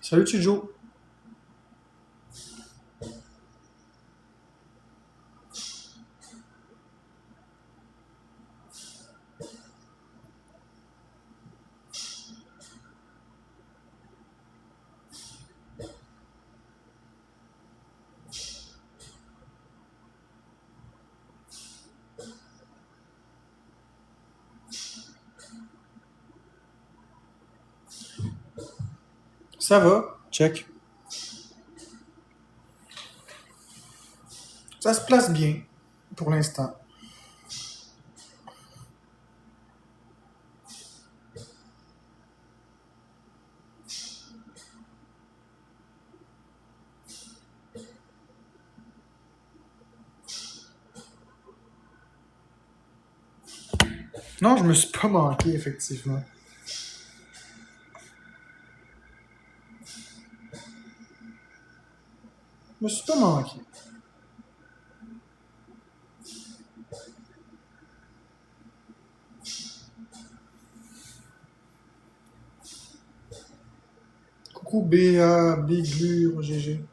Salut Chijo. Ça va? Check. Ça se place bien pour l'instant. Non, je me suis pas manqué, effectivement. Je me suis pas manqué. Coucou BA, Biglure, GG.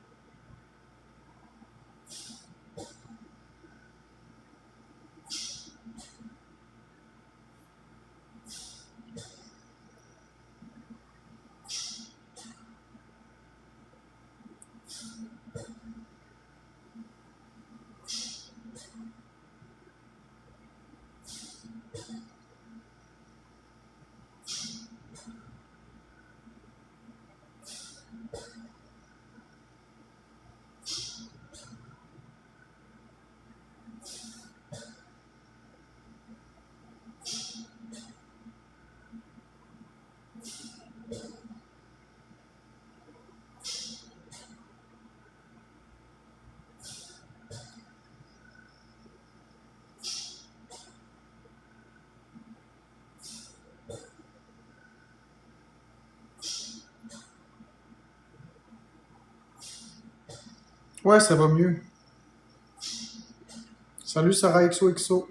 Ouais, ça va mieux. Salut Sarah XOXO.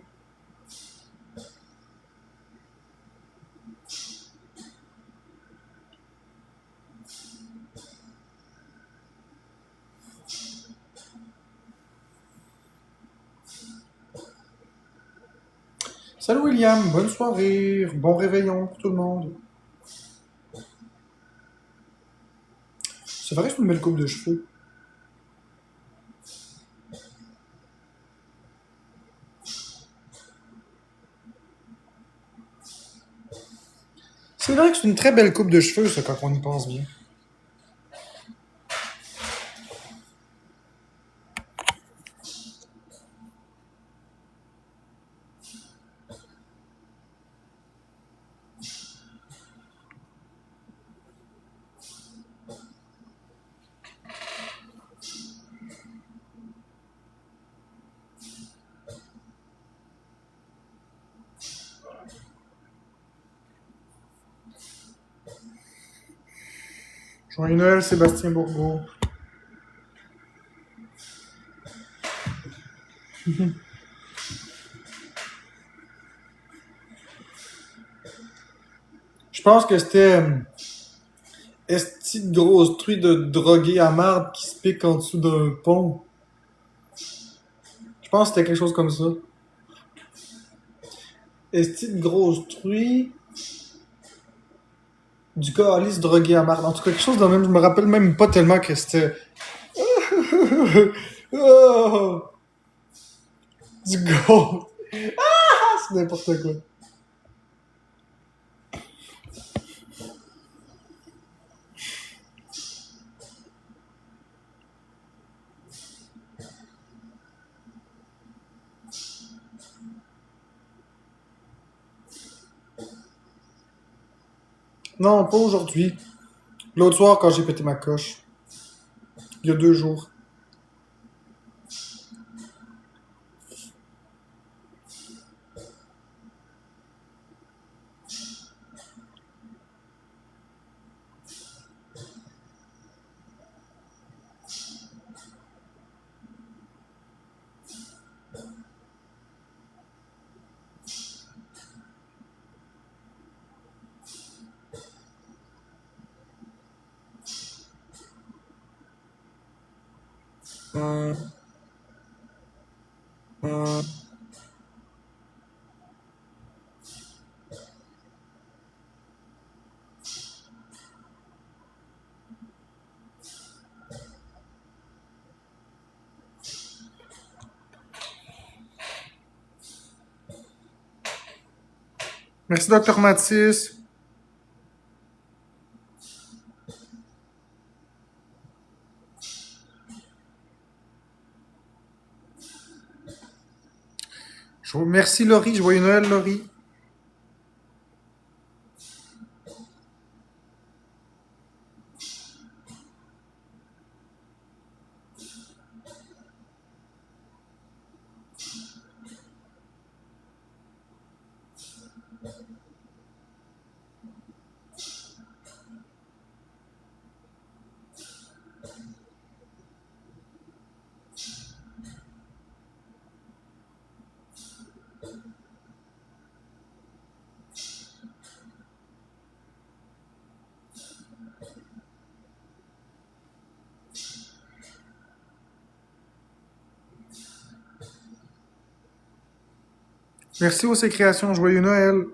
Salut William, bonne soirée, bon réveillon pour tout le monde. C'est vrai que c'est une belle coupe de cheveux. C'est vrai que c'est une très belle coupe de cheveux, ça, quand on y pense bien. Joyeux Noël, Sébastien Bourgault. Je pense que c'était esti de grosse truie de drogué à marde qui se pique en dessous d'un pont. Je pense que c'était quelque chose comme ça. Esti de grosse truie du calice drogué à marde. En tout cas, quelque chose de même. Je me rappelle même pas tellement que c'était. Oh, du gold. Ah, c'est n'importe quoi. Non, pas aujourd'hui. L'autre soir, quand j'ai pété ma coche. Il y a 2 jours. Merci, Docteur Mathis. Merci, Laurie. Joyeux Noël, Laurie. Merci aux créations. Joyeux Noël.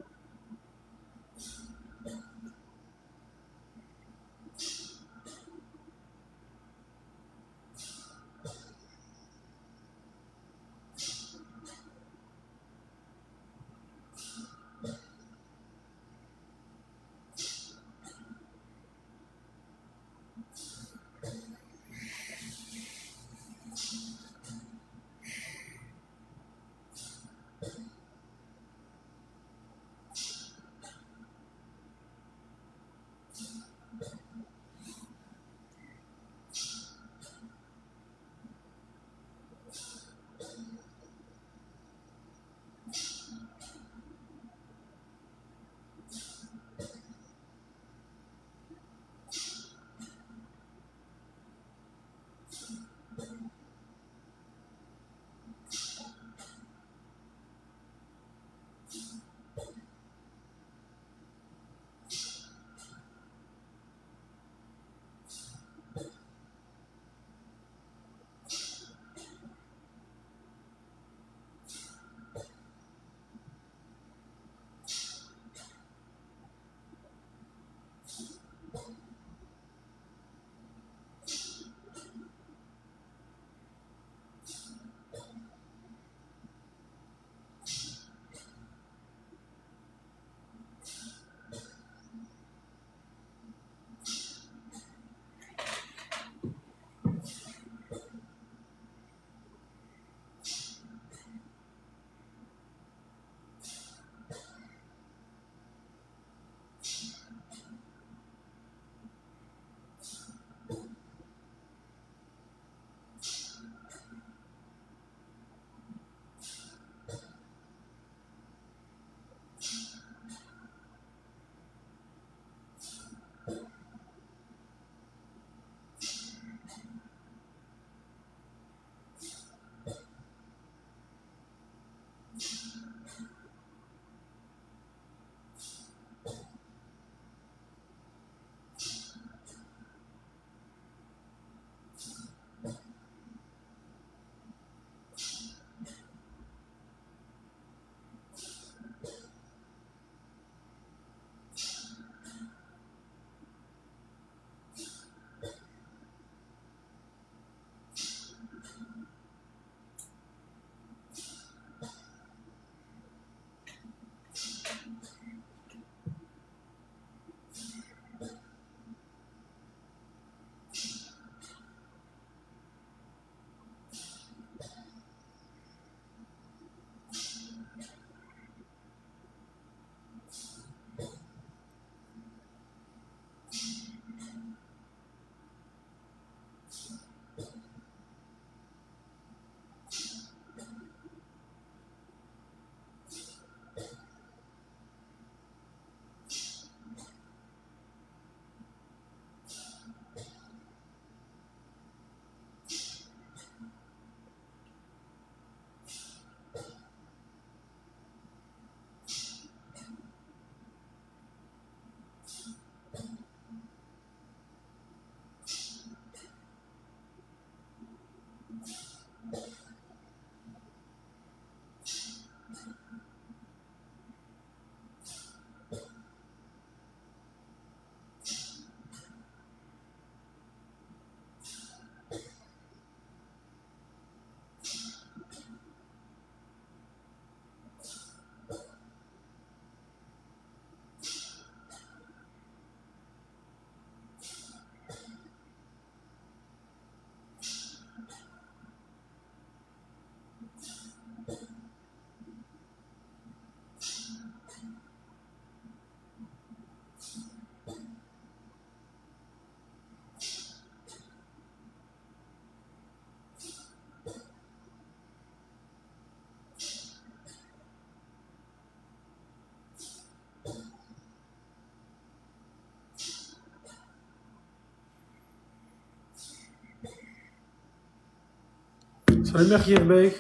Salut Merkirbeek.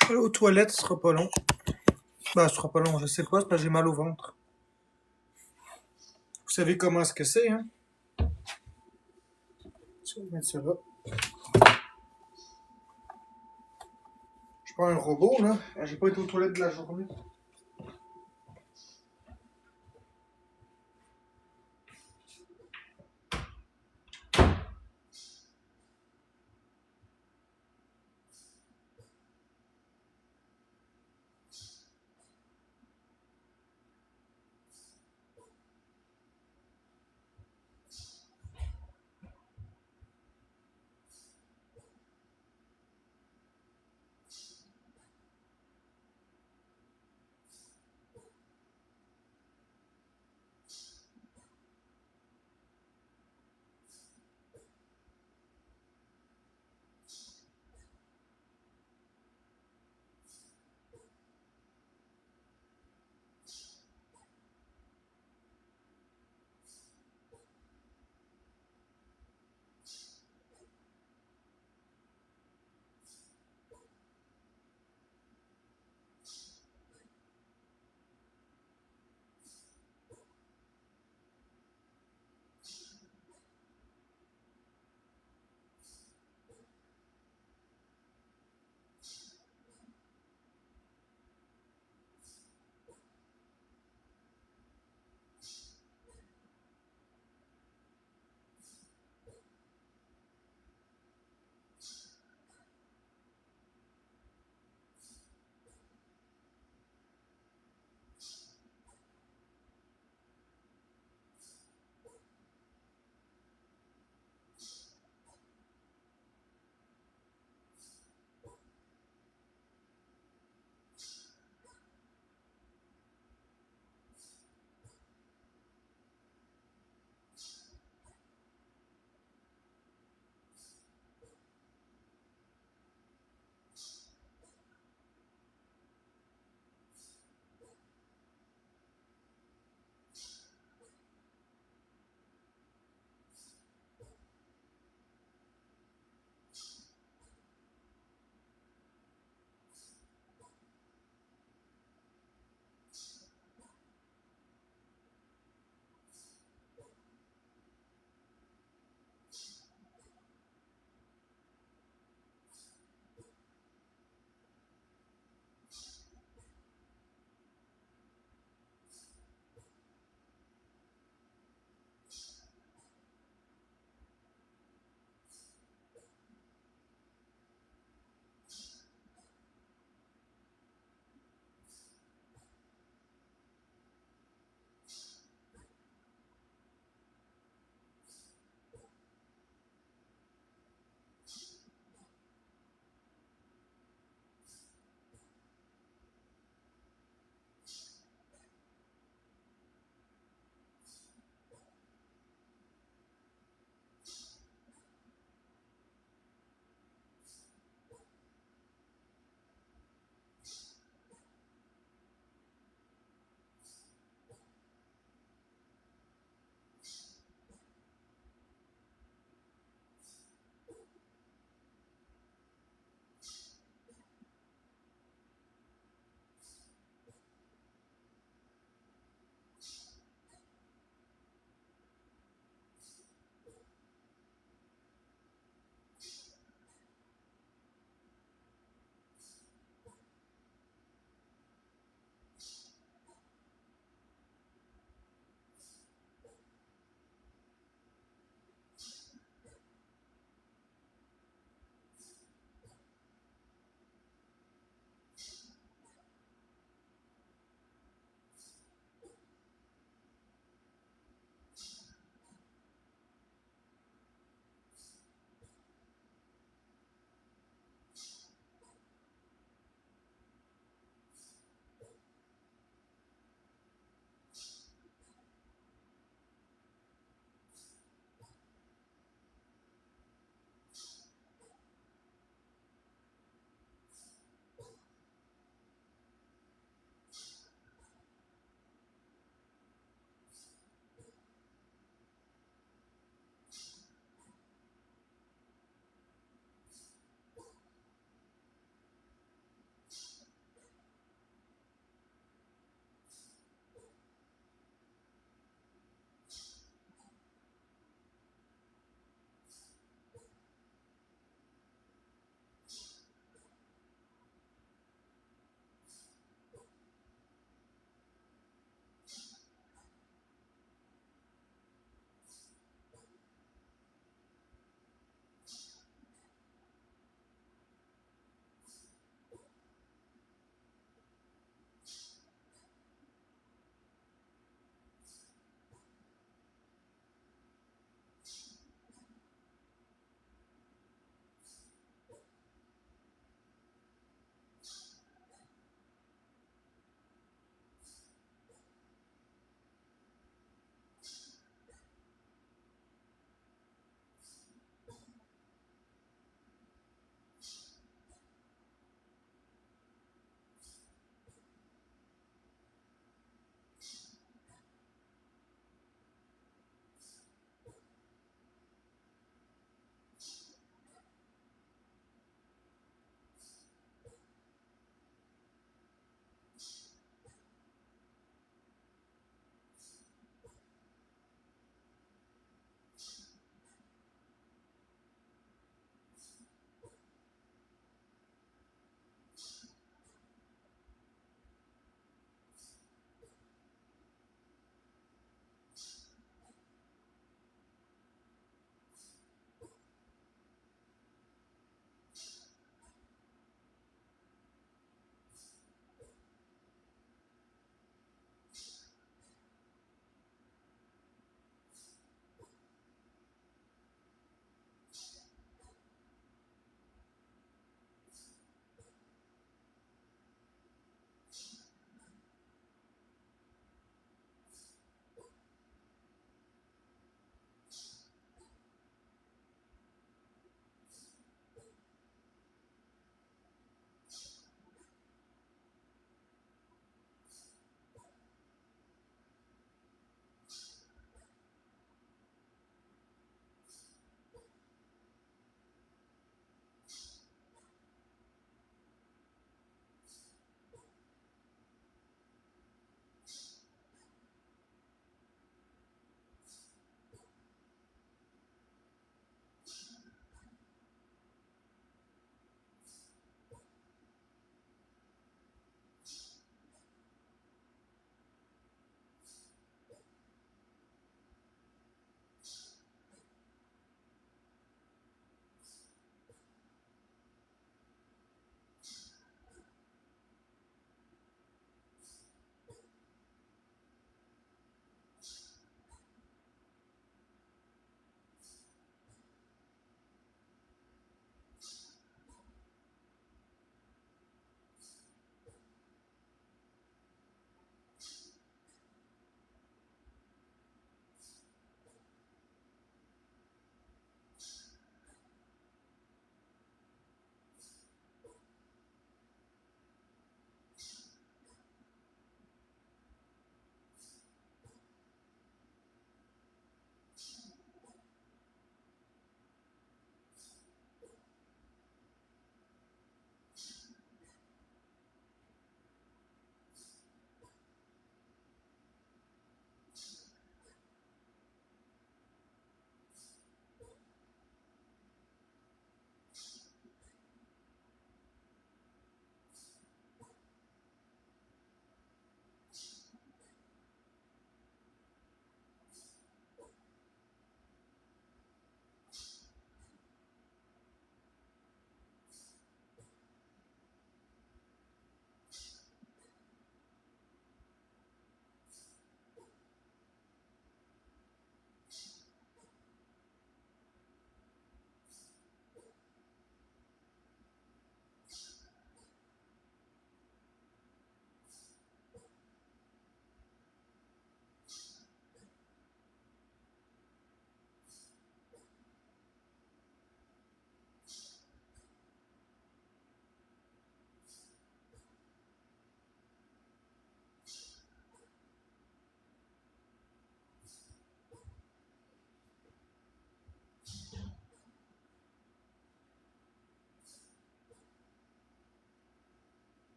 Je vais aller aux toilettes, ce sera pas long. Bah, ce sera pas long, je sais pas, c'est parce que j'ai mal au ventre. Vous savez comment est-ce que c'est, hein? Ça, on va mettre ça là. Je prends un robot, là. J'ai pas été aux toilettes de la journée.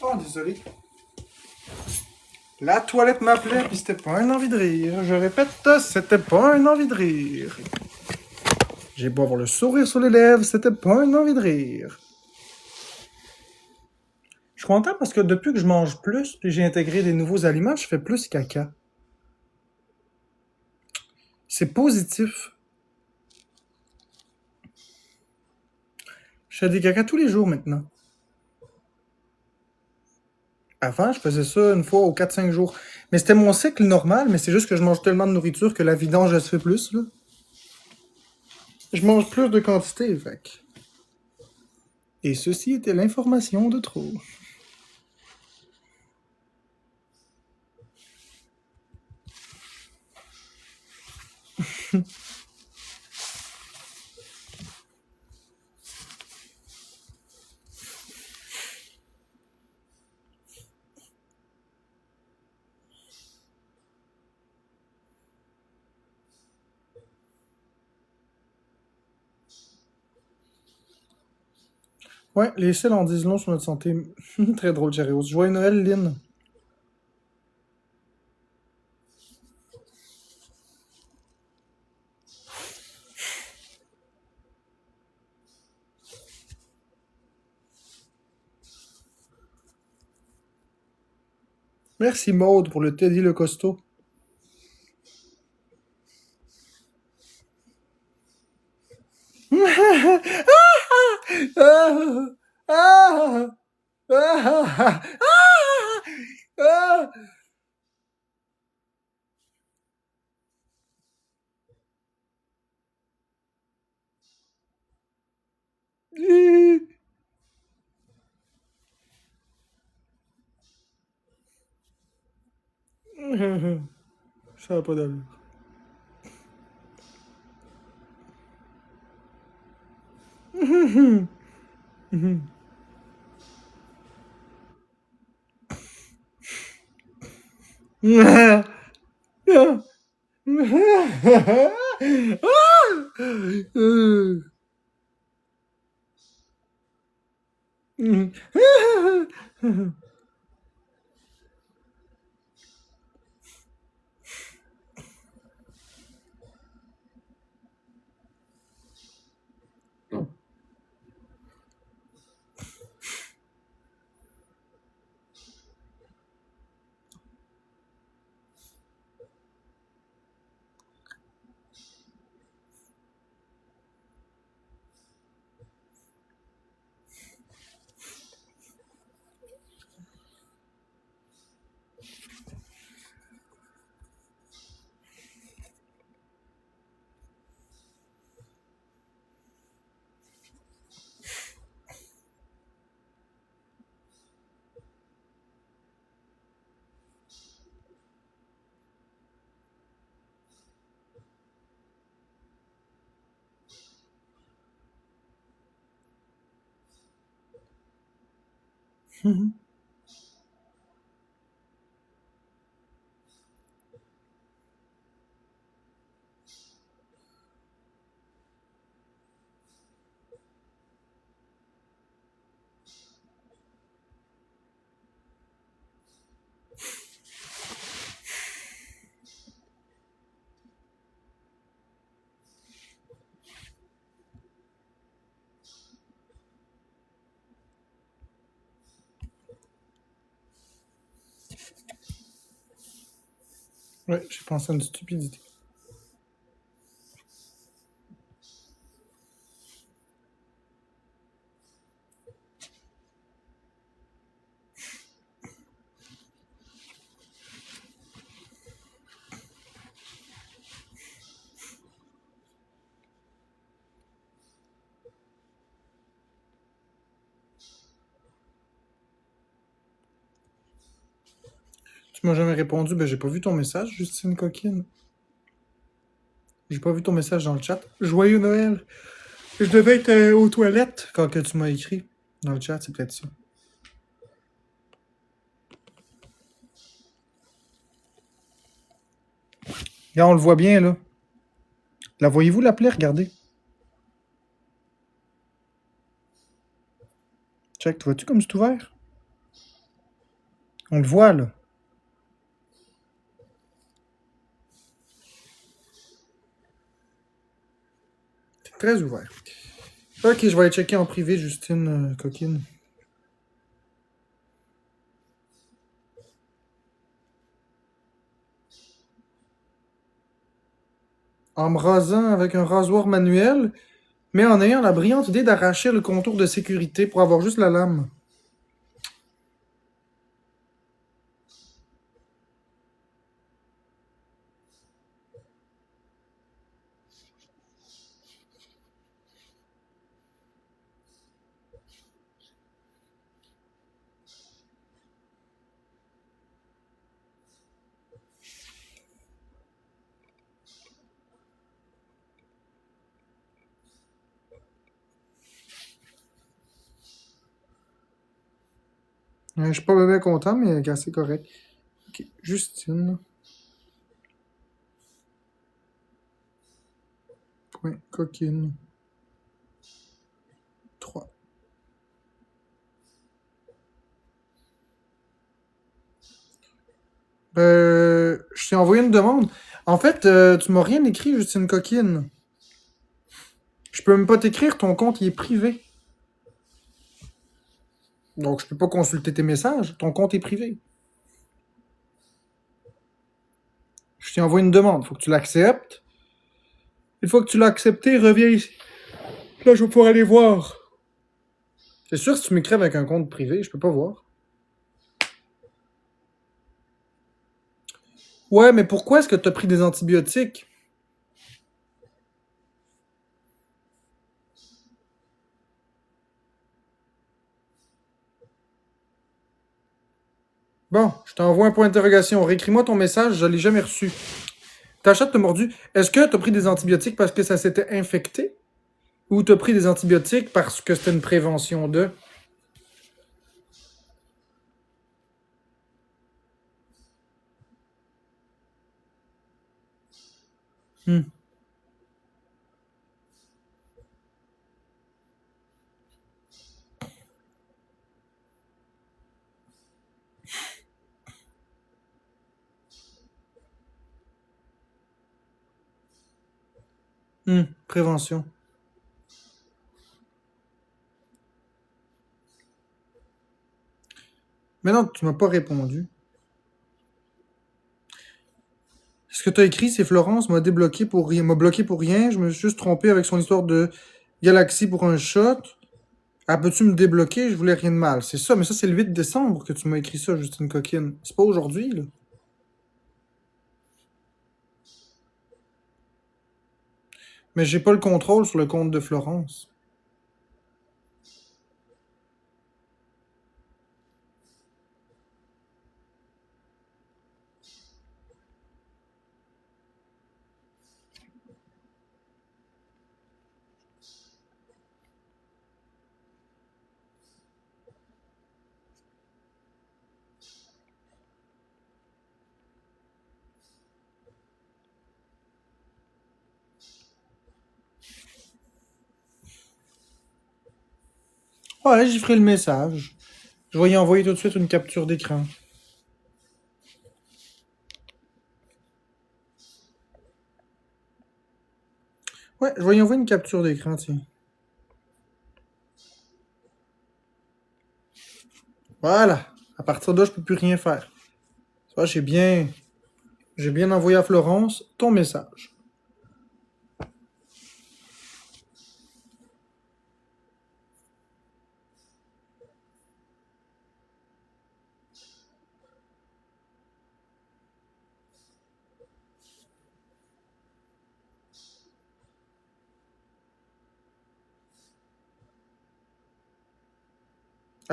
Oh, désolé. La toilette m'appelait, puis c'était pas un envie de rire. Je répète, c'était pas un envie de rire. J'ai beau avoir le sourire sur les lèvres, c'était pas un envie de rire. Je suis content parce que depuis que je mange plus, puis j'ai intégré des nouveaux aliments, je fais plus caca. C'est positif. Je fais des caca tous les jours maintenant. Avant, je faisais ça une fois aux 4-5 jours. Mais c'était mon cycle normal, mais c'est juste que je mange tellement de nourriture que la vidange, elle se fait plus, là. Je mange plus de quantité, fait que. Et ceci était l'information de trop. Ouais, les selles en disent long sur notre santé. Très drôle, Jarios. Joyeux Noël, Lynn. Merci, Maude, pour le Teddy le costaud. Ça n'a pas d'allure. Ouais, j'ai pensé à une stupidité. Tu m'as jamais répondu, ben j'ai pas vu ton message, Justine Coquine. J'ai pas vu ton message dans le chat. Joyeux Noël! Je devais être aux toilettes quand que tu m'as écrit. Dans le chat, c'est peut-être ça. Là, on le voit bien, là. La voyez-vous l'appeler? Regardez. Check, tu vois-tu comme c'est ouvert? On le voit, là. C'est très ouvert. Ok, je vais aller checker en privé, Justine Coquine. En me rasant avec un rasoir manuel, mais en ayant la brillante idée d'arracher le contour de sécurité pour avoir juste la lame. Je suis pas bien content, mais gars, c'est correct. Ok, Justine. Point coquine. 3. Je t'ai envoyé une demande. En fait, tu m'as rien écrit, Justine Coquine. Je peux même pas t'écrire, ton compte il est privé. Donc je peux pas consulter tes messages, ton compte est privé. Je t'ai envoyé une demande, faut que tu l'acceptes. Une fois que tu l'as accepté, reviens ici. Là, je vais pouvoir aller voir. C'est sûr, si tu m'écris avec un compte privé, je peux pas voir. Ouais, mais pourquoi est-ce que t'as pris des antibiotiques? Bon, je t'envoie un point d'interrogation. Réécris-moi ton message, je l'ai jamais reçu. Ta chatte t'a mordu. Est-ce que t'as pris des antibiotiques parce que ça s'était infecté? Ou t'as pris des antibiotiques parce que c'était une prévention de? Hmm. Prévention. Mais non, tu m'as pas répondu. Ce que t'as écrit, c'est Florence m'a débloqué pour rien, m'a bloqué pour rien. Je me suis juste trompé avec son histoire de galaxie pour un shot. Ah, peux-tu me débloquer? Je voulais rien de mal. C'est ça, mais ça, c'est le 8 décembre que tu m'as écrit ça, Justine Coquine. C'est pas aujourd'hui, là. Mais j'ai pas le contrôle sur le compte de Florence. Ouais, j'y ferai le message. Je vais y envoyer tout de suite une capture d'écran. Ouais, je vais y envoyer une capture d'écran, tiens. Voilà. À partir de là, je peux plus rien faire. Ça, j'ai bien envoyé à Florence ton message.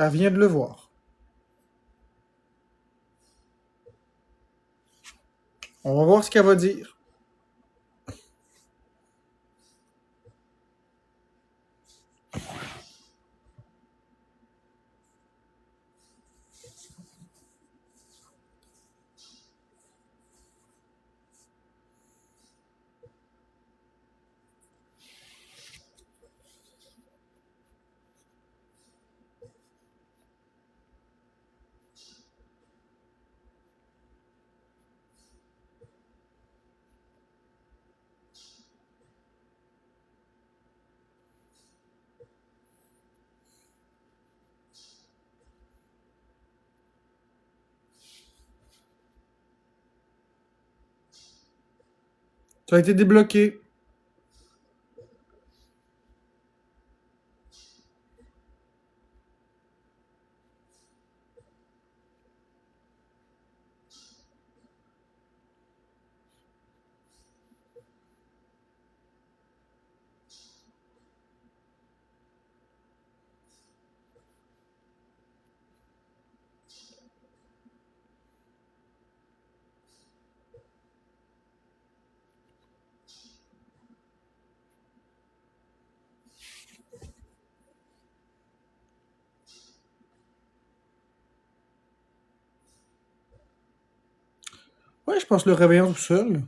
Elle vient de le voir. On va voir ce qu'elle va dire. Ça a été débloqué. Ouais, je pense le réveillant tout seul.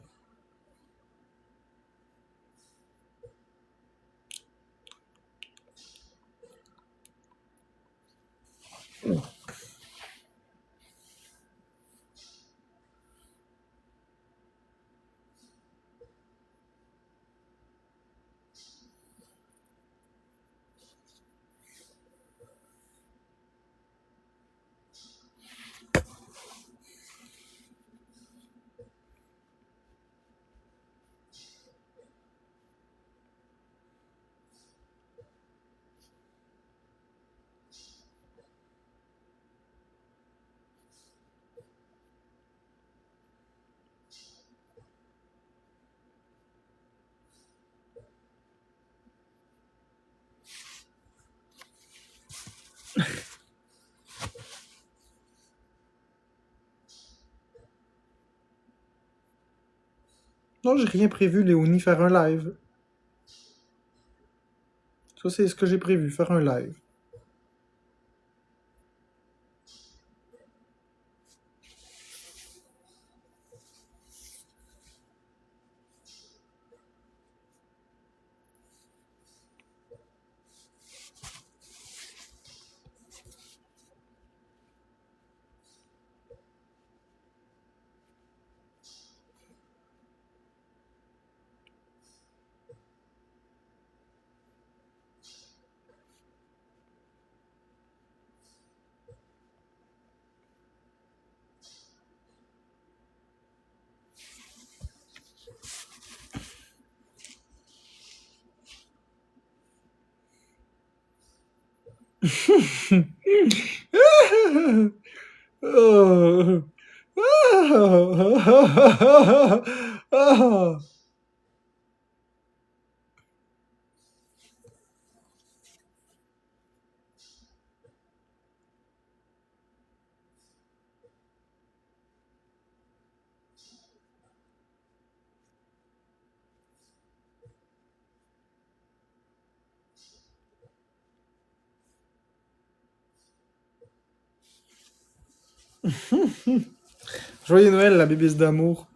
Non, j'ai rien prévu, Léonie, faire un live. Ça, c'est ce que j'ai prévu, faire un live. Oh. Ah. Joyeux Noël, la bébisse d'amour.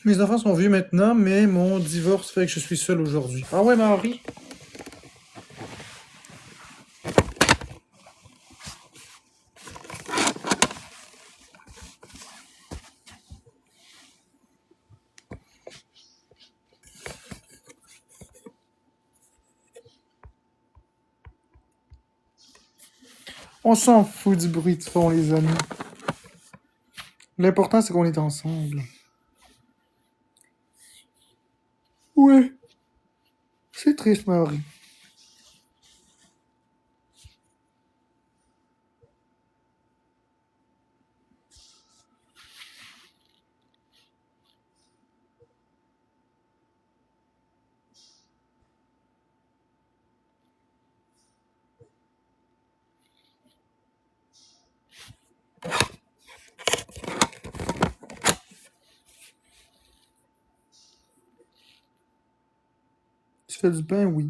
Mes enfants sont vieux maintenant, mais mon divorce fait que je suis seul aujourd'hui. Ah ouais, Marie? On s'en fout du bruit de fond, les amis. L'important, c'est qu'on est ensemble. Ouais, c'est triste, Marie. Tu fais du pain, oui.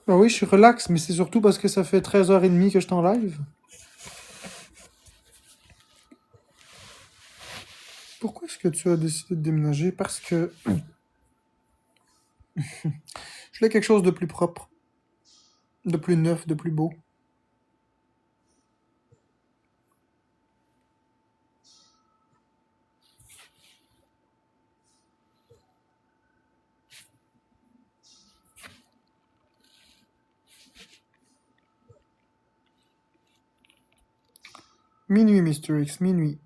Ah oui, je suis relax, mais c'est surtout parce que ça fait 13h30 que je t'en live. Pourquoi est-ce que tu as décidé de déménager? Parce que je voulais quelque chose de plus propre, de plus neuf, de plus beau. Minuit, Mr. X, minuit.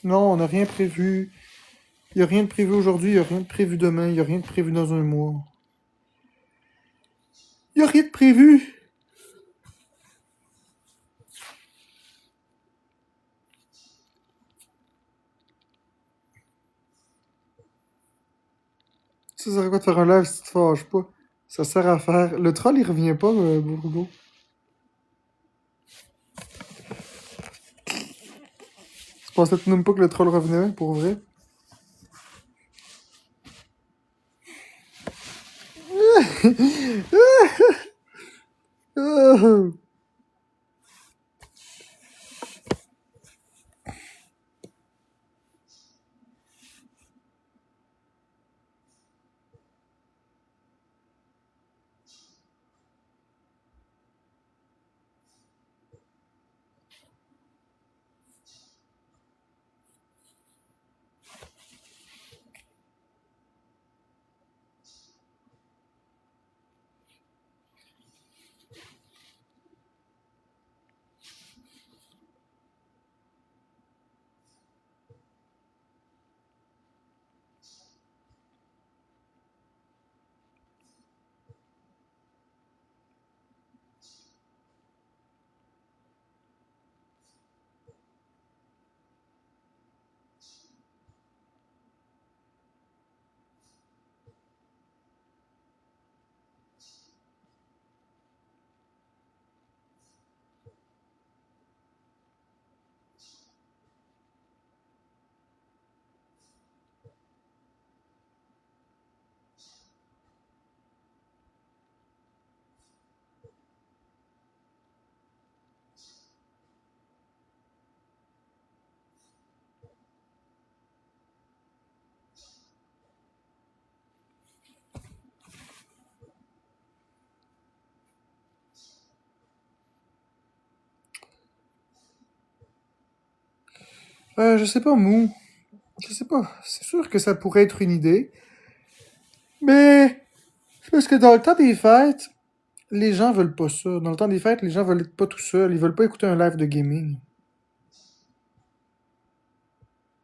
Non, on n'a rien prévu. Il n'y a rien de prévu aujourd'hui, il n'y a rien de prévu demain, il n'y a rien de prévu dans un mois. Il n'y a rien de prévu! Ça sert à quoi de faire un live si tu te fâches pas? Ça sert à faire. Le troll, il revient pas, Bourgo. Tu pensais même pas que le troll revenait, pour vrai? Ah! Je sais pas, Mou. Je sais pas. C'est sûr que ça pourrait être une idée. Mais, c'est parce que dans le temps des fêtes, les gens veulent pas ça. Dans le temps des fêtes, les gens veulent être pas tout seuls. Ils veulent pas écouter un live de gaming.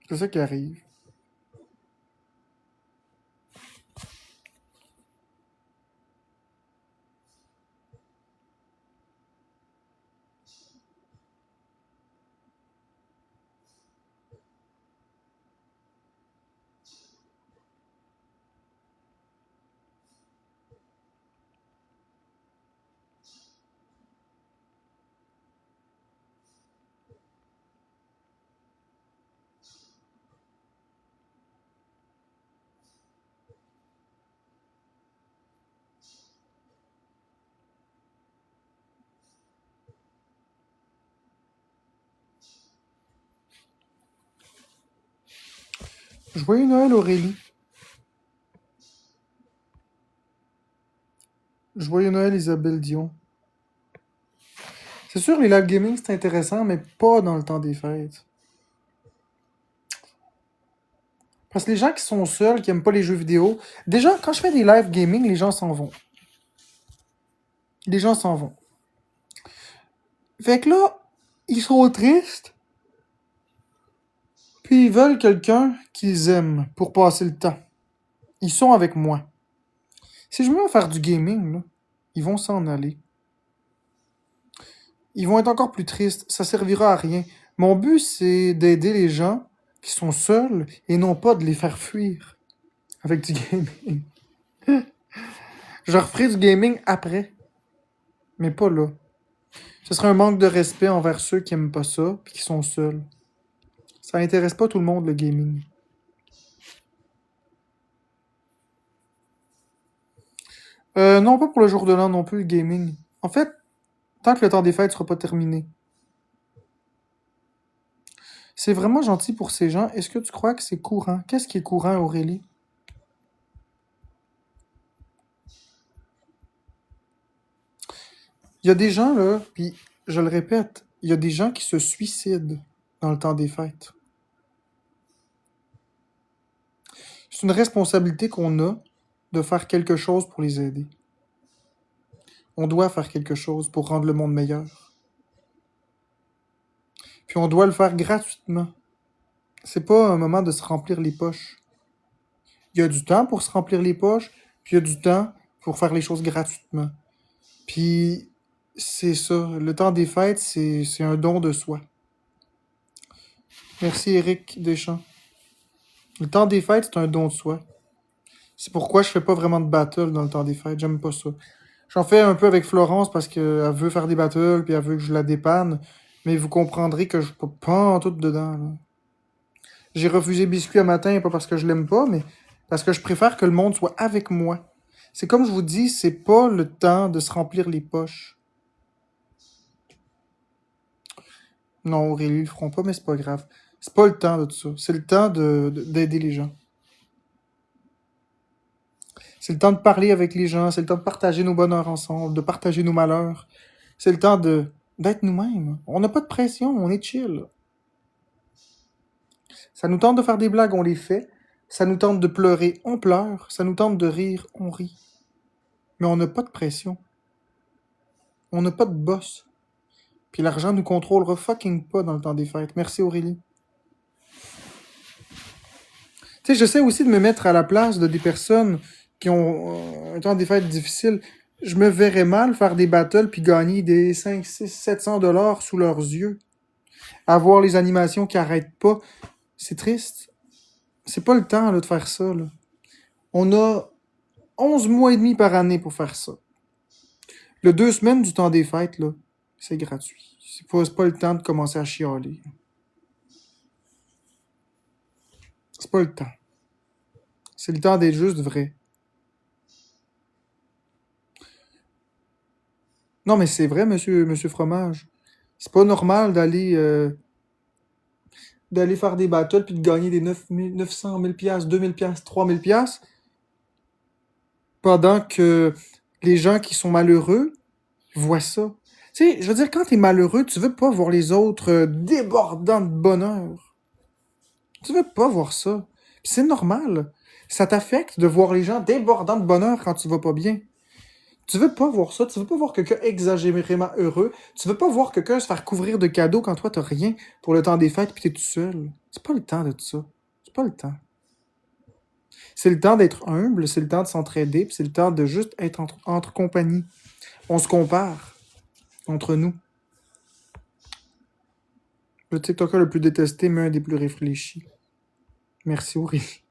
C'est ça qui arrive. Joyeux Noël, Aurélie. Joyeux Noël, Isabelle Dion. C'est sûr, les live gaming, c'est intéressant, mais pas dans le temps des fêtes. Parce que les gens qui sont seuls, qui aiment pas les jeux vidéo, déjà, quand je fais des live gaming, les gens s'en vont. Les gens s'en vont. Fait que là, ils sont tristes, puis ils veulent quelqu'un qu'ils aiment pour passer le temps. Ils sont avec moi. Si je me mets à faire du gaming, là, ils vont s'en aller. Ils vont être encore plus tristes. Ça servira à rien. Mon but, c'est d'aider les gens qui sont seuls et non pas de les faire fuir avec du gaming. Je referai du gaming après, mais pas là. Ce serait un manque de respect envers ceux qui aiment pas ça et qui sont seuls. Ça intéresse pas tout le monde, le gaming. Non, pas pour le jour de l'an non plus, le gaming. En fait, tant que le temps des fêtes sera pas terminé. C'est vraiment gentil pour ces gens. Est-ce que tu crois que c'est courant? Qu'est-ce qui est courant, Aurélie? Il y a des gens, là, puis je le répète, il y a des gens qui se suicident dans le temps des fêtes. C'est une responsabilité qu'on a de faire quelque chose pour les aider. On doit faire quelque chose pour rendre le monde meilleur. Puis on doit le faire gratuitement. C'est pas un moment de se remplir les poches. Il y a du temps pour se remplir les poches, puis il y a du temps pour faire les choses gratuitement. Puis c'est ça, le temps des fêtes, c'est un don de soi. Merci Eric Deschamps. Le temps des fêtes, c'est un don de soi. C'est pourquoi je fais pas vraiment de battle dans le temps des fêtes, j'aime pas ça. J'en fais un peu avec Florence parce qu'elle veut faire des battles, puis elle veut que je la dépanne, mais vous comprendrez que je suis pas en tout dedans, là. J'ai refusé Biscuit un matin, pas parce que je l'aime pas, mais parce que je préfère que le monde soit avec moi. C'est comme je vous dis, c'est pas le temps de se remplir les poches. Non, Aurélie, ils le feront pas, mais c'est pas grave. C'est pas le temps de tout ça. C'est le temps d'aider les gens. C'est le temps de parler avec les gens. C'est le temps de partager nos bonheurs ensemble, de partager nos malheurs. C'est le temps d'être nous-mêmes. On n'a pas de pression, on est chill. Ça nous tente de faire des blagues, on les fait. Ça nous tente de pleurer, on pleure. Ça nous tente de rire, on rit. Mais on n'a pas de pression. On n'a pas de boss. Puis l'argent nous contrôlera fucking pas dans le temps des fêtes. Merci Aurélie. Tu sais, j'essaie aussi de me mettre à la place de des personnes qui ont un temps des fêtes difficile. Je me verrais mal faire des battles puis gagner des 5, 6, 700 dollars sous leurs yeux. Avoir les animations qui arrêtent pas. C'est triste. C'est pas le temps là, de faire ça. Là. On a 11 mois et demi par année pour faire ça. Le 2 semaines du temps des fêtes, là, c'est gratuit. C'est pas le temps de commencer à chialer. C'est pas le temps. C'est le temps d'être juste vrai. Non, mais c'est vrai, monsieur Fromage. C'est pas normal d'aller faire des battles puis de gagner des 900 000 piastres, 2000 piastres, 3000 piastres pendant que les gens qui sont malheureux voient ça. Tu sais, je veux dire, quand t'es malheureux, tu veux pas voir les autres débordant de bonheur. Tu veux pas voir ça. Puis c'est normal. Ça t'affecte de voir les gens débordant de bonheur quand tu vas pas bien. Tu veux pas voir ça. Tu veux pas voir quelqu'un exagérément heureux. Tu veux pas voir quelqu'un se faire couvrir de cadeaux quand toi t'as rien pour le temps des fêtes puis t'es tout seul. C'est pas le temps de tout ça. C'est pas le temps. C'est le temps d'être humble, c'est le temps de s'entraider, puis c'est le temps de juste être entre compagnie. On se compare entre nous. Le TikToker le plus détesté, mais un des plus réfléchis. Merci Aurélie.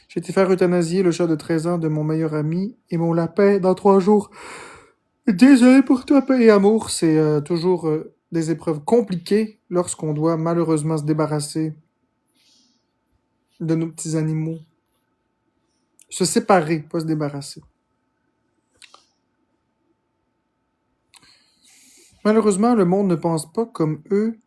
J'ai été faire euthanasier le chat de 13 ans de mon meilleur ami et mon lapin dans 3 jours. Désolé pour toi, paix et amour. C'est toujours des épreuves compliquées lorsqu'on doit malheureusement se débarrasser de nos petits animaux. Se séparer, pas se débarrasser. Malheureusement, le monde ne pense pas comme eux,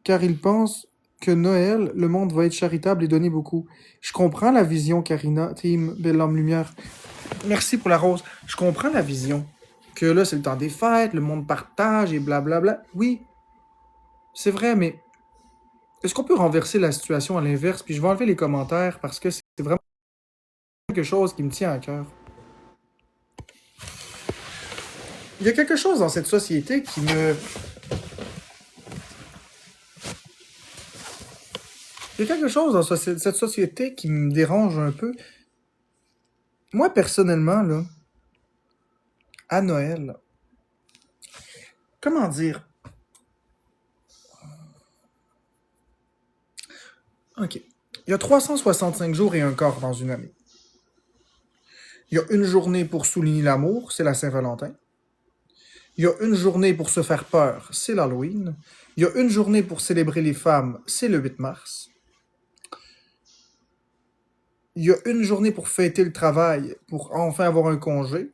car ils pensent que Noël, le monde va être charitable et donner beaucoup. Je comprends la vision, Karina, Team Belle Lampe Lumière. Merci pour la rose. Je comprends la vision. Que là, c'est le temps des fêtes, le monde partage et blablabla. Oui, c'est vrai, mais est-ce qu'on peut renverser la situation à l'inverse? Puis je vais enlever les commentaires parce que c'est vraiment quelque chose qui me tient à cœur. Il y a quelque chose dans cette société qui me... Il y a quelque chose dans cette société qui me dérange un peu. Moi, personnellement, là, à Noël, comment dire? OK. Il y a 365 jours et un quart dans une année. Il y a une journée pour souligner l'amour, c'est la Saint-Valentin. Il y a une journée pour se faire peur, c'est l'Halloween. Il y a une journée pour célébrer les femmes, c'est le 8 mars. Il y a une journée pour fêter le travail, pour enfin avoir un congé.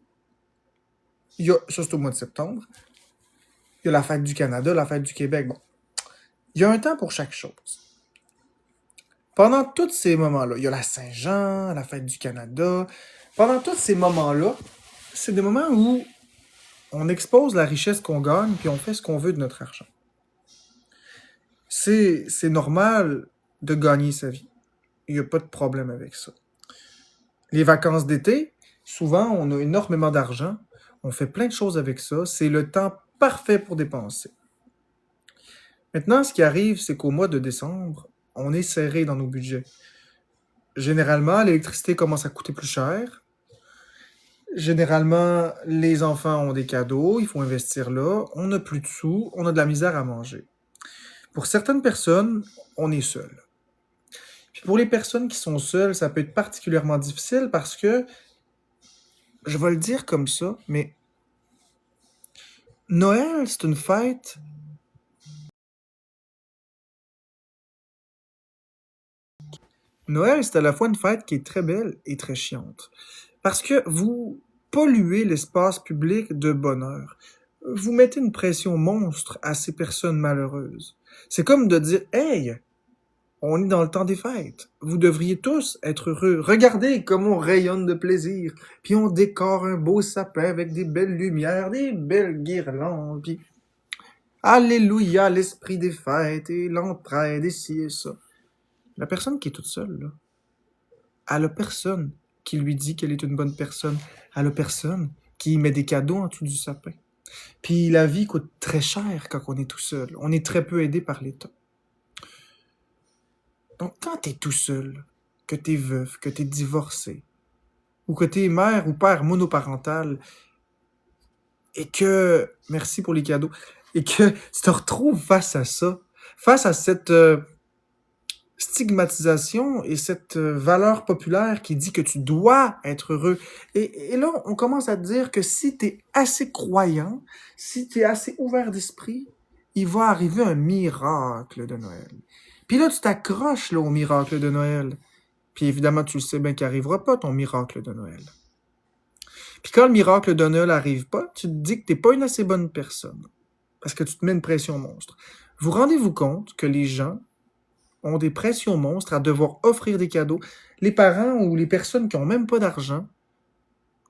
Ça, c'est au mois de septembre. Il y a la fête du Canada, la fête du Québec. Bon. Il y a un temps pour chaque chose. Pendant tous ces moments-là, il y a la Saint-Jean, la fête du Canada. Pendant tous ces moments-là, c'est des moments où on expose la richesse qu'on gagne puis on fait ce qu'on veut de notre argent. C'est normal de gagner sa vie. Il n'y a pas de problème avec ça. Les vacances d'été, souvent, on a énormément d'argent. On fait plein de choses avec ça. C'est le temps parfait pour dépenser. Maintenant, ce qui arrive, c'est qu'au mois de décembre, on est serré dans nos budgets. Généralement, l'électricité commence à coûter plus cher. Généralement, les enfants ont des cadeaux, il faut investir là. On n'a plus de sous, on a de la misère à manger. Pour certaines personnes, on est seul. Puis pour les personnes qui sont seules, ça peut être particulièrement difficile parce que, je vais le dire comme ça, mais Noël, c'est une fête. Noël, c'est à la fois une fête qui est très belle et très chiante. Parce que vous polluez l'espace public de bonheur. Vous mettez une pression monstre à ces personnes malheureuses. C'est comme de dire, hey, on est dans le temps des fêtes. Vous devriez tous être heureux. Regardez comme on rayonne de plaisir. Puis on décore un beau sapin avec des belles lumières, des belles guirlandes. Puis alléluia, l'esprit des fêtes et l'entraide et ci et ça. La personne qui est toute seule, là, elle a personne qui lui dit qu'elle est une bonne personne. Elle a personne qui met des cadeaux en dessous du sapin. Puis la vie coûte très cher quand on est tout seul. On est très peu aidé par l'État. Donc quand t'es tout seul, que t'es veuf, que t'es divorcé, ou que t'es mère ou père monoparental, et que, merci pour les cadeaux, et que tu te retrouves face à ça, face à cette stigmatisation et cette valeur populaire qui dit que tu dois être heureux. Et là, on commence à te dire que si t'es assez croyant, si t'es assez ouvert d'esprit, il va arriver un miracle de Noël. Puis là, tu t'accroches là, au miracle de Noël. Puis évidemment, tu le sais bien qu'il n'arrivera pas, ton miracle de Noël. Puis quand le miracle de Noël n'arrive pas, tu te dis que t'es pas une assez bonne personne. Parce que tu te mets une pression monstre. Vous rendez-vous compte que les gens ont des pressions monstres à devoir offrir des cadeaux. Les parents ou les personnes qui n'ont même pas d'argent,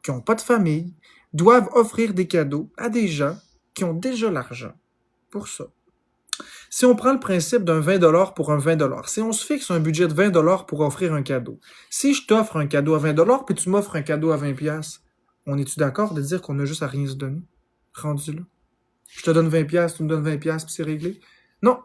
qui n'ont pas de famille, doivent offrir des cadeaux à des gens qui ont déjà l'argent pour ça. Si on prend le principe d'un 20$ pour un 20$, si on se fixe un budget de 20$ pour offrir un cadeau, si je t'offre un cadeau à 20$ puis tu m'offres un cadeau à 20$, on est-tu d'accord de dire qu'on a juste à rien se donner? Rendu là. Je te donne 20$, tu me donnes 20$, puis c'est réglé? Non.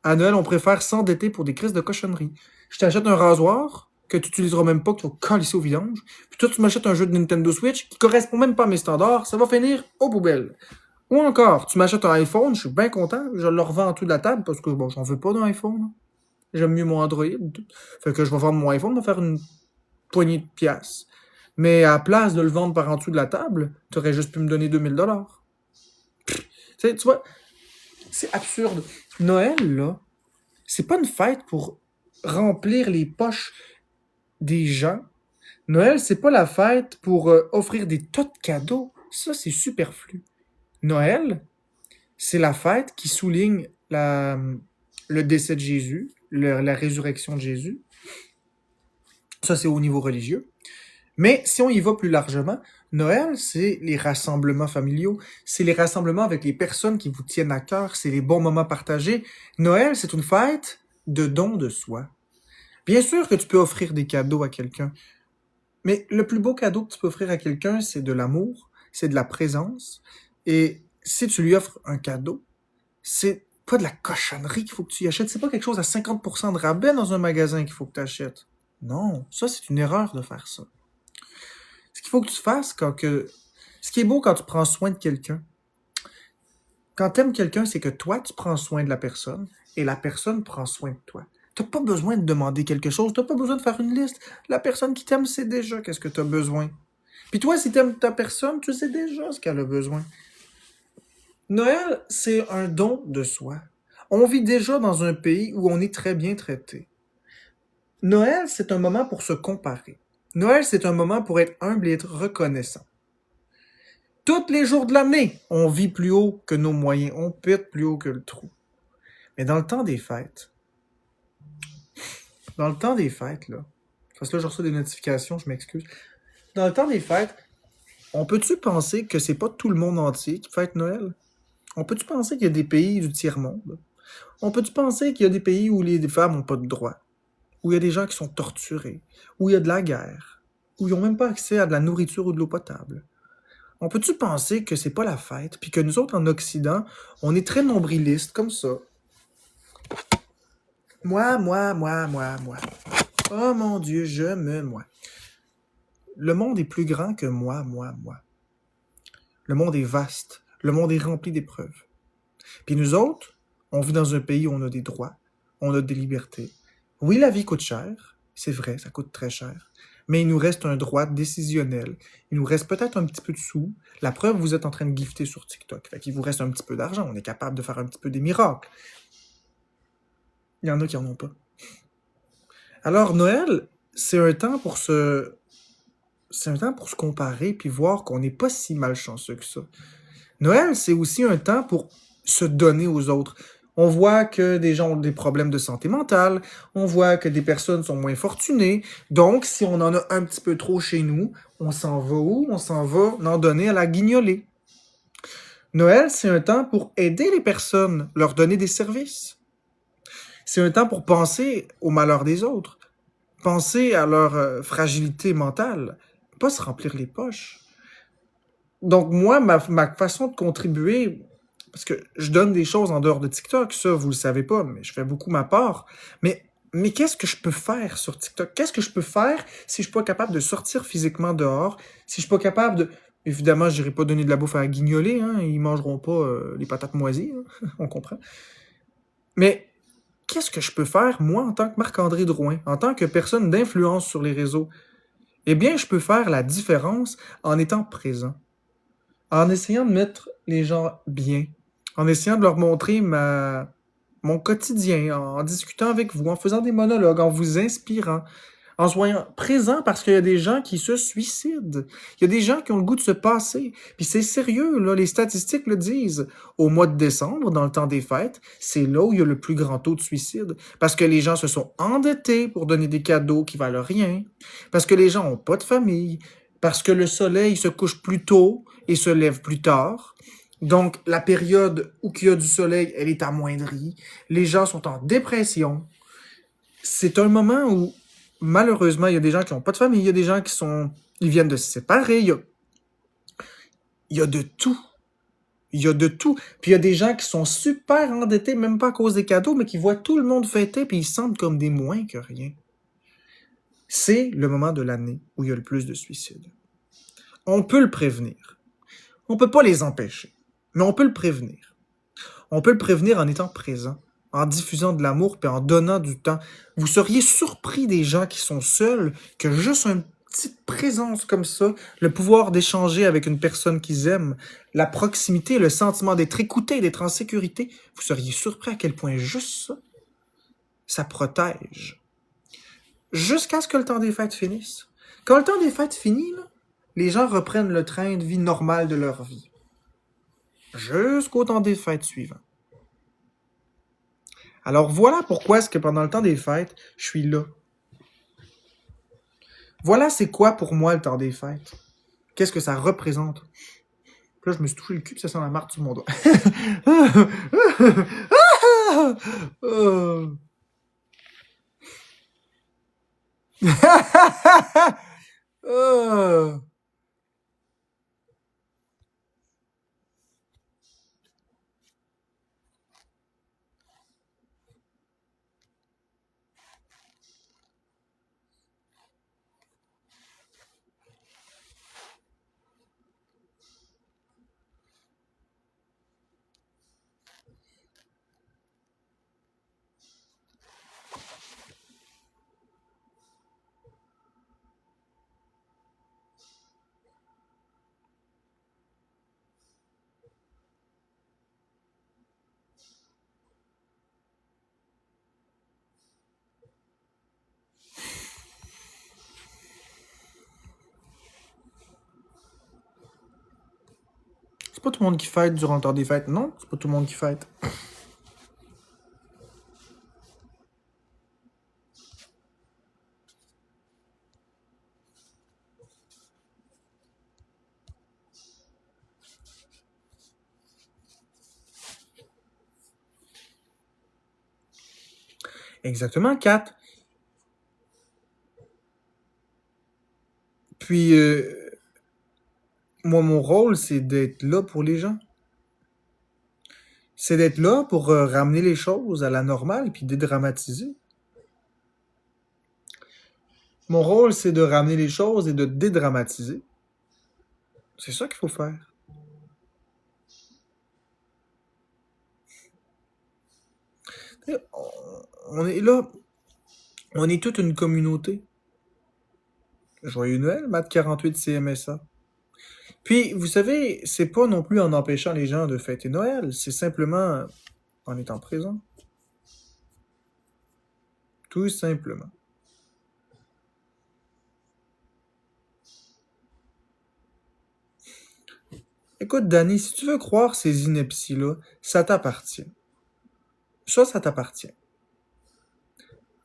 À Noël, on préfère s'endetter pour des crises de cochonneries. Je t'achète un rasoir que tu n'utiliseras même pas, que tu vas colisser au vidange. Puis toi, tu m'achètes un jeu de Nintendo Switch qui correspond même pas à mes standards. Ça va finir aux poubelles. Ou encore, tu m'achètes un iPhone, je suis bien content. Je le revends en dessous de la table parce que, bon, j'en veux pas d'un iPhone. Hein. J'aime mieux mon Android. Fait que je vais vendre mon iPhone, me faire une poignée de pièces. Mais à la place de le vendre par en dessous de la table, tu aurais juste pu me donner 2000$. Tu vois, c'est absurde. Noël, là, c'est pas une fête pour remplir les poches des gens. Noël, c'est pas la fête pour offrir des tas de cadeaux. Ça, c'est superflu. Noël, c'est la fête qui souligne le décès de Jésus, la résurrection de Jésus. Ça, c'est au niveau religieux. Mais si on y va plus largement, Noël, c'est les rassemblements familiaux, c'est les rassemblements avec les personnes qui vous tiennent à cœur, c'est les bons moments partagés. Noël, c'est une fête de don de soi. Bien sûr que tu peux offrir des cadeaux à quelqu'un, mais le plus beau cadeau que tu peux offrir à quelqu'un, c'est de l'amour, c'est de la présence. Et si tu lui offres un cadeau, c'est pas de la cochonnerie qu'il faut que tu y achètes, c'est pas quelque chose à 50% de rabais dans un magasin qu'il faut que tu achètes. Non, ça c'est une erreur de faire ça. Ce qu'il faut que tu fasses ce qui est beau quand tu prends soin de quelqu'un, quand tu aimes quelqu'un, c'est que toi, tu prends soin de la personne et la personne prend soin de toi. T'as pas besoin de demander quelque chose, t'as pas besoin de faire une liste. La personne qui t'aime sait déjà qu'est-ce que t'as besoin. Puis toi, si t'aimes ta personne, tu sais déjà ce qu'elle a besoin. Noël, c'est un don de soi. On vit déjà dans un pays où on est très bien traité. Noël, c'est un moment pour se comparer. Noël, c'est un moment pour être humble et être reconnaissant. Tous les jours de l'année, on vit plus haut que nos moyens, on pète plus haut que le trou. Mais dans le temps des fêtes, là, parce que là, je reçois des notifications, je m'excuse. Dans le temps des fêtes, on peut-tu penser que c'est pas tout le monde entier qui fête Noël? On peut-tu penser qu'il y a des pays du tiers-monde? On peut-tu penser qu'il y a des pays où les femmes n'ont pas de droits? Où il y a des gens qui sont torturés? Où il y a de la guerre? Où ils n'ont même pas accès à de la nourriture ou de l'eau potable? On peut-tu penser que c'est pas la fête, puis que nous autres, en Occident, on est très nombrilistes, comme ça? Moi. Oh mon Dieu, moi. Le monde est plus grand que moi. Le monde est vaste. Le monde est rempli d'épreuves. Puis nous autres, on vit dans un pays où on a des droits, on a des libertés. Oui, la vie coûte cher, c'est vrai, ça coûte très cher. Mais il nous reste un droit décisionnel. Il nous reste peut-être un petit peu de sous. La preuve, vous êtes en train de gifter sur TikTok. Fait qu'il vous reste un petit peu d'argent. On est capable de faire un petit peu des miracles. Il y en a qui en ont pas. Alors, Noël, c'est un temps pour se comparer puis voir qu'on n'est pas si malchanceux que ça. Noël, c'est aussi un temps pour se donner aux autres. On voit que des gens ont des problèmes de santé mentale, on voit que des personnes sont moins fortunées. Donc, si on en a un petit peu trop chez nous, on s'en va où? On s'en va en donner à la guignolée. Noël, c'est un temps pour aider les personnes, leur donner des services. C'est un temps pour penser au malheur des autres, penser à leur fragilité mentale, pas se remplir les poches. Donc moi, ma façon de contribuer, parce que je donne des choses en dehors de TikTok, ça, vous le savez pas, mais je fais beaucoup ma part. Mais qu'est-ce que je peux faire sur TikTok? Qu'est-ce que je peux faire si je suis pas capable de sortir physiquement dehors? Si je suis pas capable de... Évidemment, je n'irai pas donner de la bouffe à guignoler, hein, ils mangeront pas les patates moisies, hein, on comprend. Mais qu'est-ce que je peux faire, moi, en tant que Marc-André Drouin, en tant que personne d'influence sur les réseaux? Eh bien, je peux faire la différence en étant présent, en essayant de mettre les gens bien, en essayant de leur montrer mon quotidien, en discutant avec vous, en faisant des monologues, en vous inspirant, en soyant présent parce qu'il y a des gens qui se suicident. Il y a des gens qui ont le goût de se passer. Puis c'est sérieux, là, les statistiques le disent. Au mois de décembre, dans le temps des fêtes, c'est là où il y a le plus grand taux de suicide. Parce que les gens se sont endettés pour donner des cadeaux qui valent rien. Parce que les gens ont pas de famille. Parce que le soleil se couche plus tôt et se lève plus tard. Donc, la période où il y a du soleil, elle est amoindrie. Les gens sont en dépression. C'est un moment où, malheureusement, il y a des gens qui n'ont pas de famille, il y a des gens qui sont... Ils viennent de se séparer, il y a de tout. Il y a de tout. Puis il y a des gens qui sont super endettés, même pas à cause des cadeaux, mais qui voient tout le monde fêter, puis ils se sentent comme des moins que rien. C'est le moment de l'année où il y a le plus de suicides. On peut le prévenir. On peut pas les empêcher, mais on peut le prévenir. On peut le prévenir en étant présent, en diffusant de l'amour puis en donnant du temps. Vous seriez surpris des gens qui sont seuls, que juste une petite présence comme ça, le pouvoir d'échanger avec une personne qu'ils aiment, la proximité, le sentiment d'être écouté, d'être en sécurité, vous seriez surpris à quel point juste ça, ça protège. Jusqu'à ce que le temps des fêtes finisse. Quand le temps des fêtes finit, là, les gens reprennent le train de vie normal de leur vie. Jusqu'au temps des fêtes suivant. Alors voilà pourquoi est-ce que pendant le temps des fêtes, je suis là. Voilà c'est quoi pour moi le temps des fêtes. Qu'est-ce que ça représente. Puis là, je me suis touché le cul, puis ça sent la marque sur mon doigt. C'est pas tout le monde qui fête durant le temps des fêtes. Non, c'est pas tout le monde qui fête. Exactement, Kat. Puis, moi, mon rôle, c'est d'être là pour les gens. C'est d'être là pour ramener les choses à la normale puis dédramatiser. Mon rôle, c'est de ramener les choses et de dédramatiser. C'est ça qu'il faut faire. On est là. On est toute une communauté. Joyeux Noël, Matt48 CMSA. Puis, vous savez, c'est pas non plus en empêchant les gens de fêter Noël, c'est simplement en étant présent. Tout simplement. Écoute, Danny, si tu veux croire ces inepties-là, ça t'appartient. Ça t'appartient.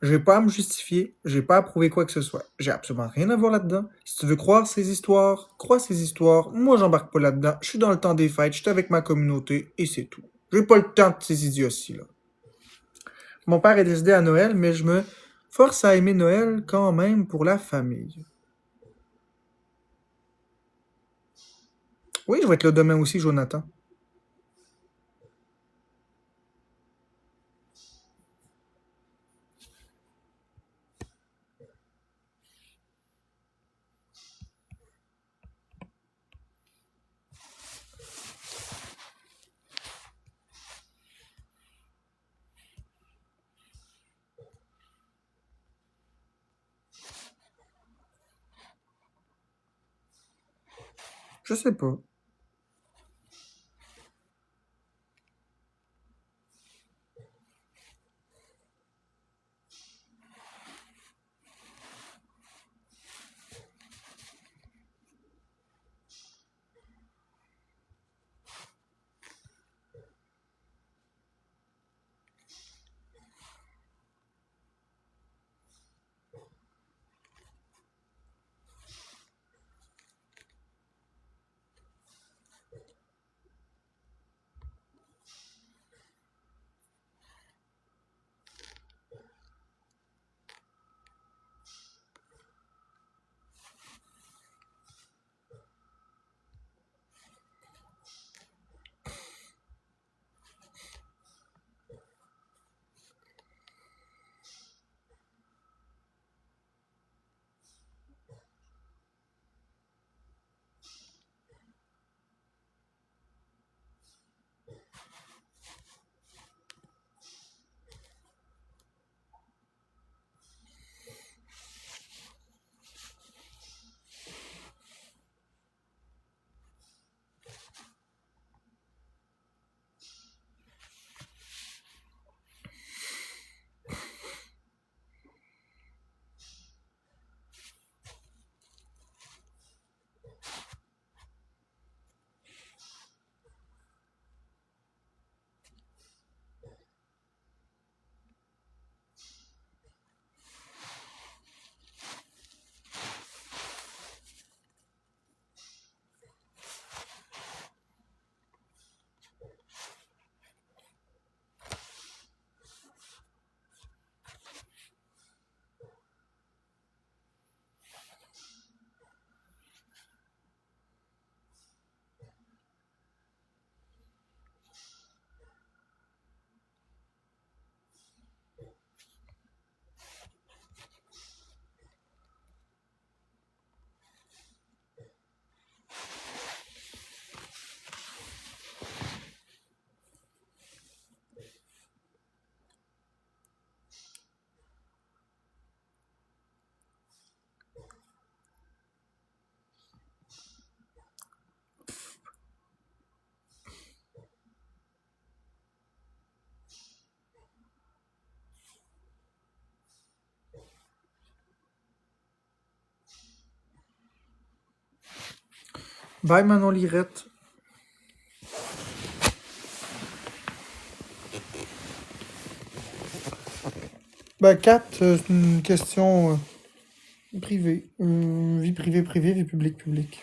J'ai pas à me justifier, j'ai pas à prouver quoi que ce soit. J'ai absolument rien à voir là-dedans. Si tu veux croire ces histoires, crois ces histoires. Moi, j'embarque pas là-dedans. Je suis dans le temps des fêtes, je suis avec ma communauté, et c'est tout. J'ai pas le temps de ces idioties-là. Mon père est décédé à Noël, mais je me force à aimer Noël quand même pour la famille. Oui, je vais être là demain aussi, Jonathan. Je sais pas. Bye Manon Lirette. Ben 4, c'est une question privée. Vie privée, privée, vie publique, publique.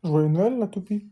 Joyeux Noël, la toupie.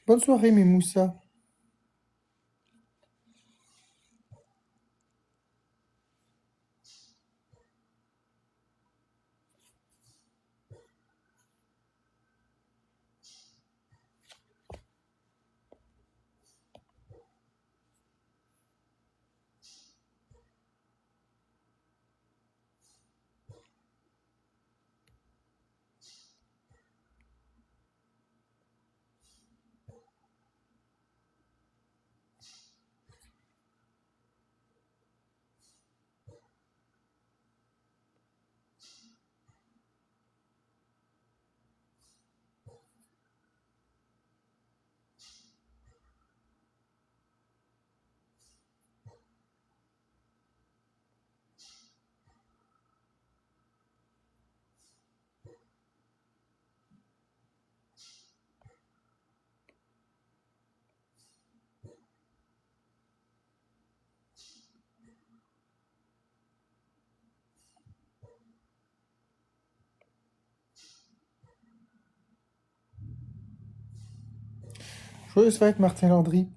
Bonne soirée, mes moussas. Joyeuse fête, Martin Landry.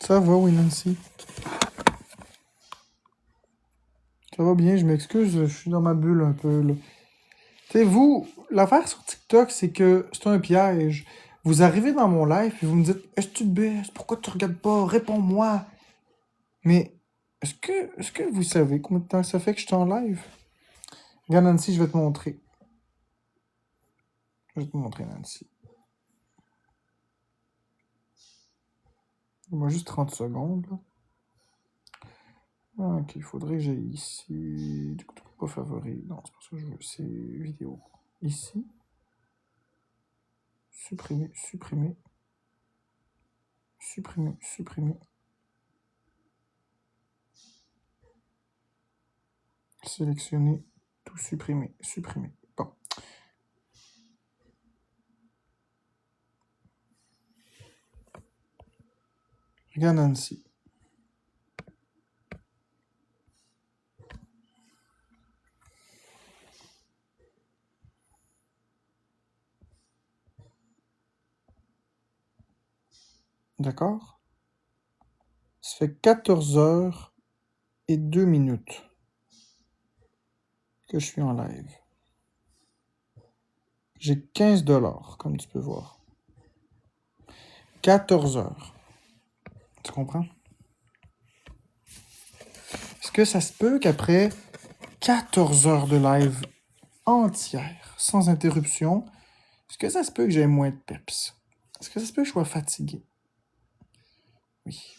Ça va, oui, Nancy. Ça va bien, je m'excuse, je suis dans ma bulle un peu, là. Tu sais, vous, l'affaire sur TikTok, c'est que c'est un piège. Vous arrivez dans mon live et vous me dites: Est-ce que tu te baisses? Pourquoi tu regardes pas? Réponds-moi. Mais est-ce que vous savez combien de temps ça fait que je suis en live? Regarde, Nancy, je vais te montrer. Je vais te montrer, Nancy. Moi, juste 30 secondes, là. Ah, ok, il faudrait que j'aille ici. Du coup, pas favori. Non, c'est pas ça que je veux. C'est vidéo. Ici. supprimer, supprimer, supprimer, supprimer. Sélectionner, tout supprimer, supprimer. Bon. Regarde Nancy. D'accord? Ça fait 14h02 que je suis en live. J'ai 15$, comme tu peux voir. 14h. Tu comprends? Est-ce que ça se peut qu'après 14 heures de live entière, sans interruption, est-ce que ça se peut que j'aie moins de peps? Est-ce que ça se peut que je sois fatigué? Oui.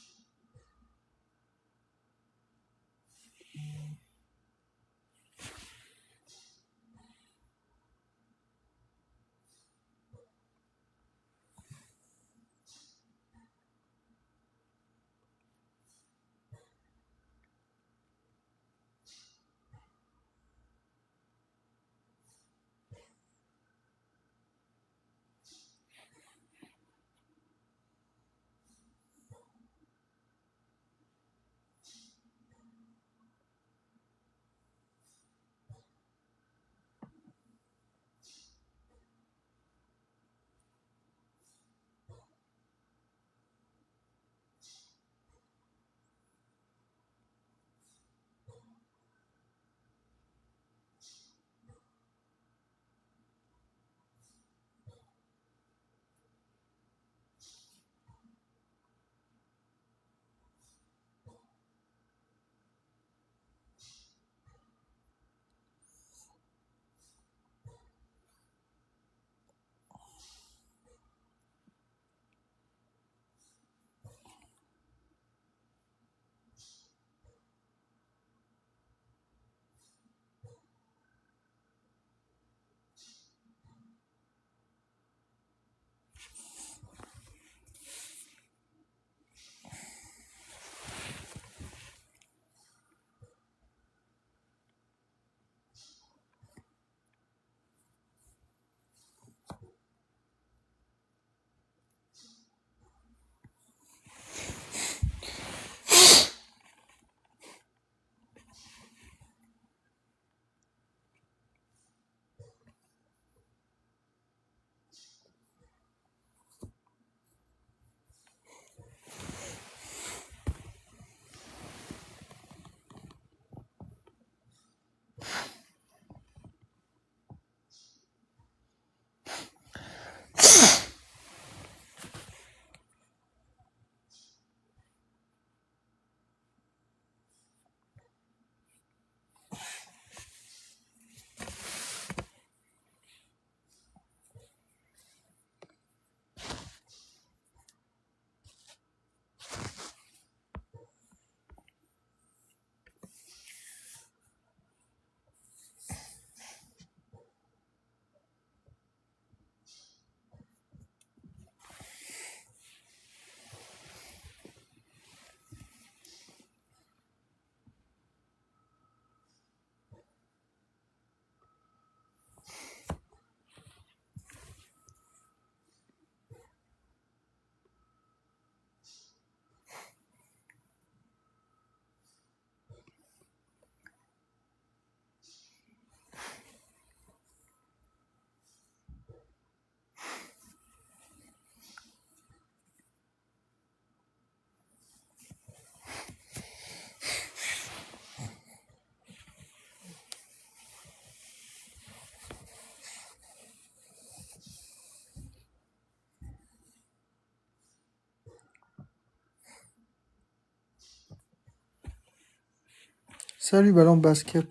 Salut, ballon de basket.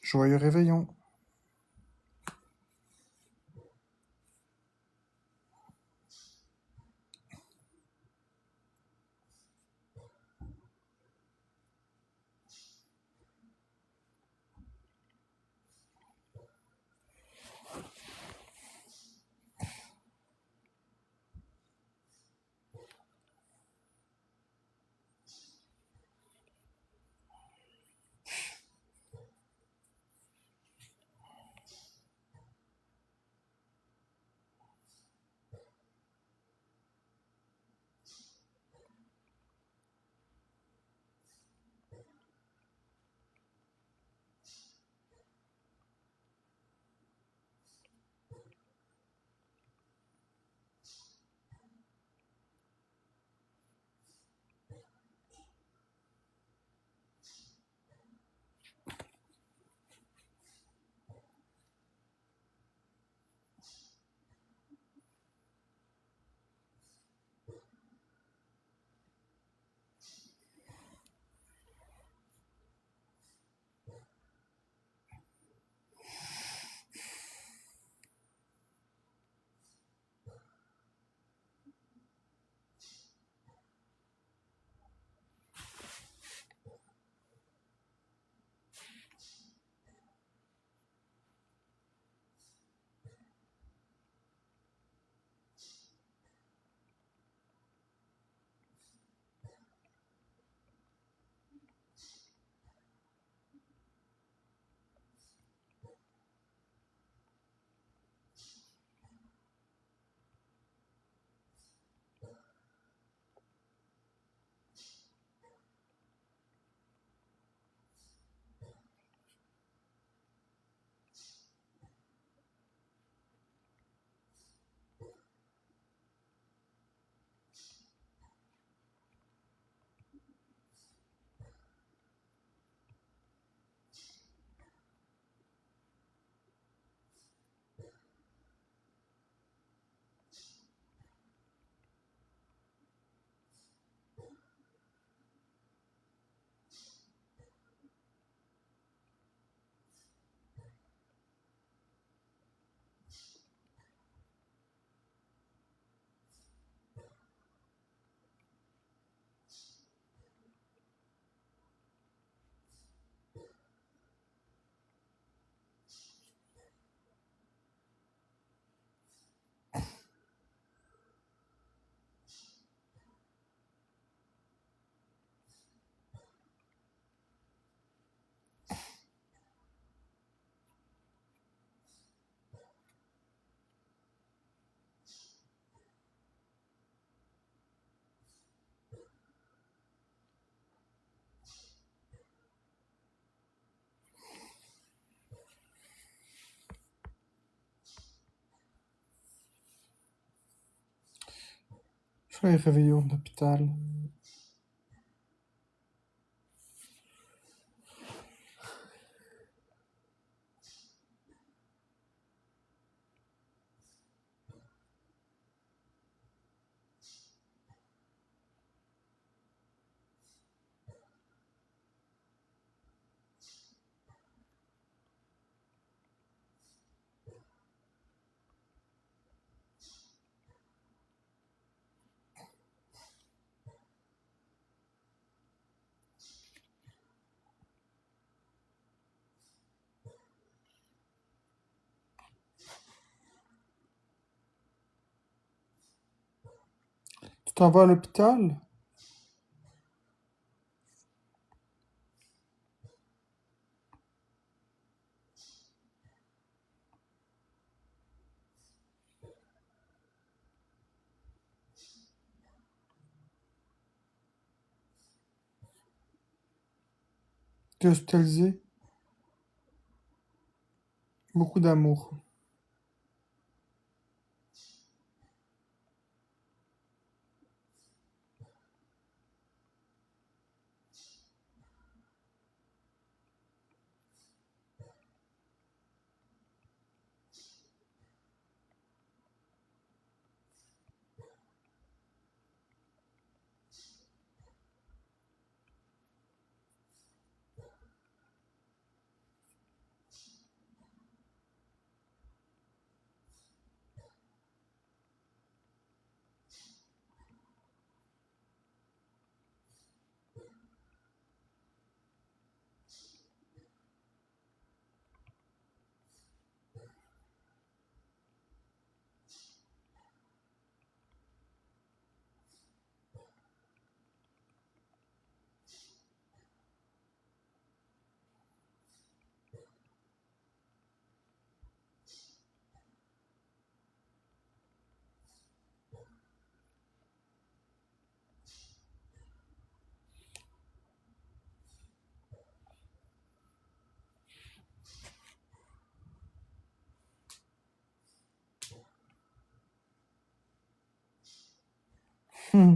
Joyeux réveillon. Ça, les réveillons d'hôpital. Tu t'en vas à l'hôpital? T'es hospitalisé? Beaucoup d'amour. Hmm.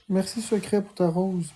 Merci secret pour ta rose.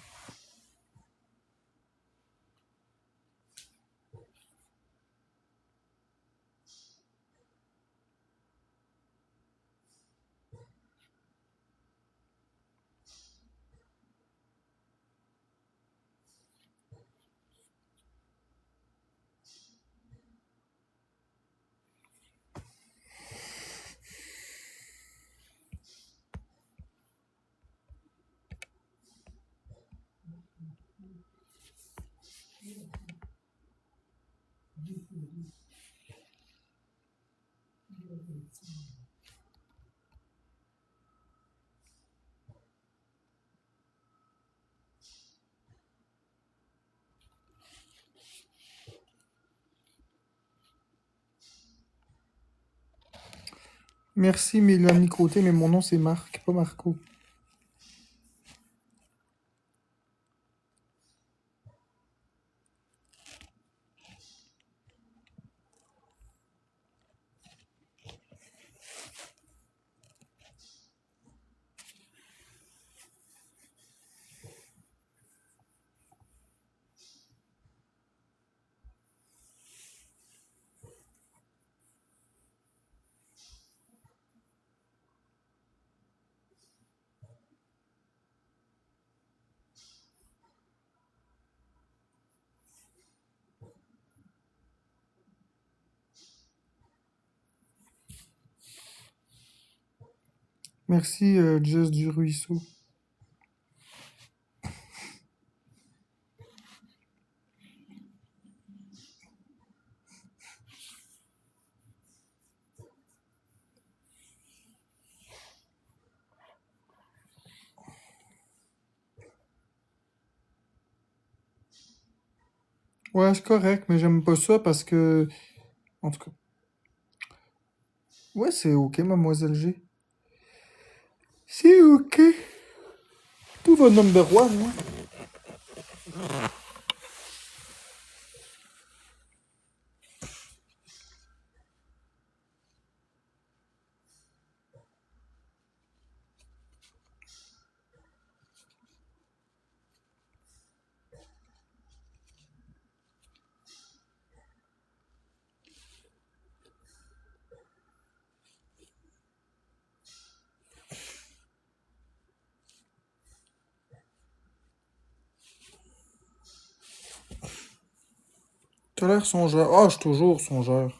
Merci Mélanie Côté, mais mon nom c'est Marc, pas Marco. Merci Jess du Ruisseau. Ouais, c'est correct, mais j'aime pas ça parce que... En tout cas... Ouais, c'est ok, mademoiselle G. C'est ok. Tout va number one, moi. T'as l'air songeur. Ah, je suis toujours songeur.